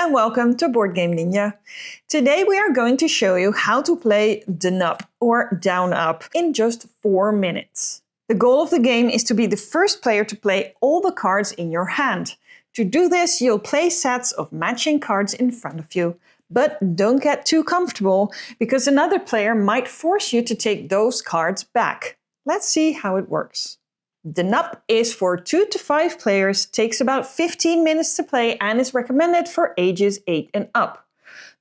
and welcome to BoardGame Ninja. Today we are going to show you how to play DNUP or Down Up in just 4 minutes. The goal of the game is to be the first player to play all the cards in your hand. To do this, you'll play sets of matching cards in front of you. But don't get too comfortable, because another player might force you to take those cards back. Let's see how it works. DNUP is for 2 to 5 players, takes about 15 minutes to play and is recommended for ages 8 and up.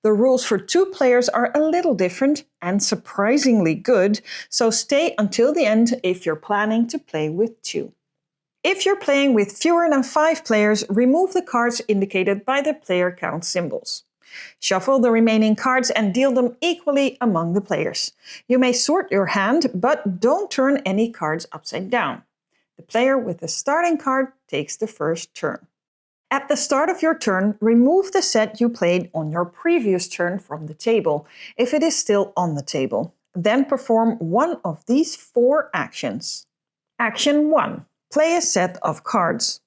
The rules for 2 players are a little different and surprisingly good, so stay until the end if you're planning to play with 2. If you're playing with fewer than 5 players, remove the cards indicated by the player count symbols. Shuffle the remaining cards and deal them equally among the players. You may sort your hand, but don't turn any cards upside down. The player with the starting card takes the first turn. At the start of your turn, remove the set you played on your previous turn from the table, if it is still on the table. Then perform one of these 4 actions. Action 1. Play a set of cards.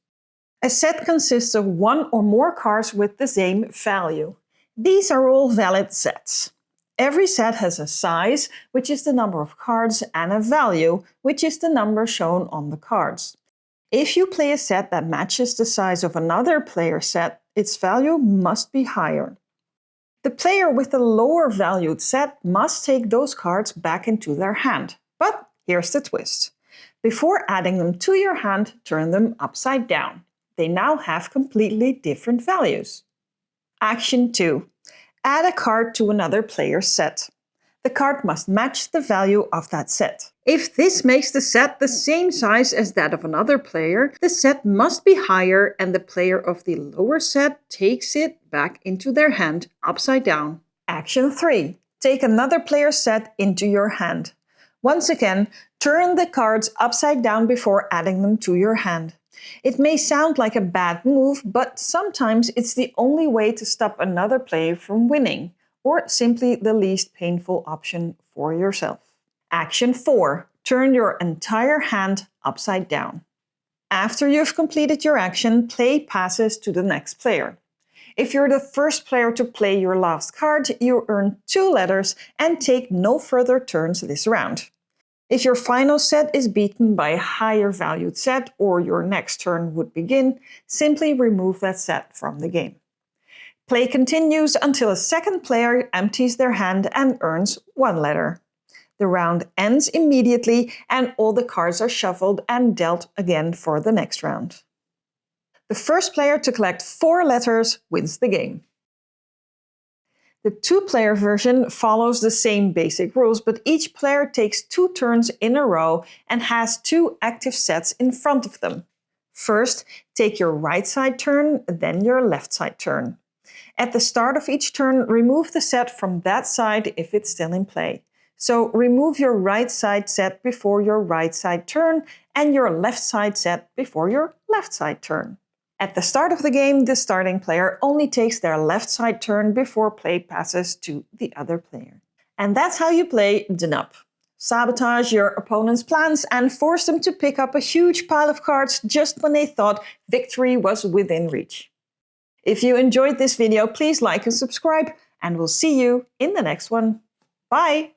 A set consists of 1 or more cards with the same value. These are all valid sets. Every set has a size, which is the number of cards, and a value, which is the number shown on the cards. If you play a set that matches the size of another player's set, its value must be higher. The player with the lower valued set must take those cards back into their hand. But here's the twist. Before adding them to your hand, turn them upside down. They now have completely different values. Action 2. Add a card to another player's set. The card must match the value of that set. If this makes the set the same size as that of another player, the set must be higher and the player of the lower set takes it back into their hand upside down. Action 3. Take another player's set into your hand. Once again, turn the cards upside down before adding them to your hand. It may sound like a bad move, but sometimes it's the only way to stop another player from winning, or simply the least painful option for yourself. Action 4. Turn your entire hand upside down. After you've completed your action, play passes to the next player. If you're the first player to play your last card, you earn 2 letters and take no further turns this round. If your final set is beaten by a higher valued set or your next turn would begin, simply remove that set from the game. Play continues until a second player empties their hand and earns 1 letter. The round ends immediately and all the cards are shuffled and dealt again for the next round. The first player to collect 4 letters wins the game. The 2-player version follows the same basic rules, but each player takes 2 turns in a row and has 2 active sets in front of them. First, take your right side turn, then your left side turn. At the start of each turn, remove the set from that side if it's still in play. So remove your right side set before your right side turn and your left side set before your left side turn. At the start of the game, the starting player only takes their left side turn before play passes to the other player. And that's how you play DNUP. Sabotage your opponent's plans and force them to pick up a huge pile of cards just when they thought victory was within reach. If you enjoyed this video, please like and subscribe, and we'll see you in the next one. Bye!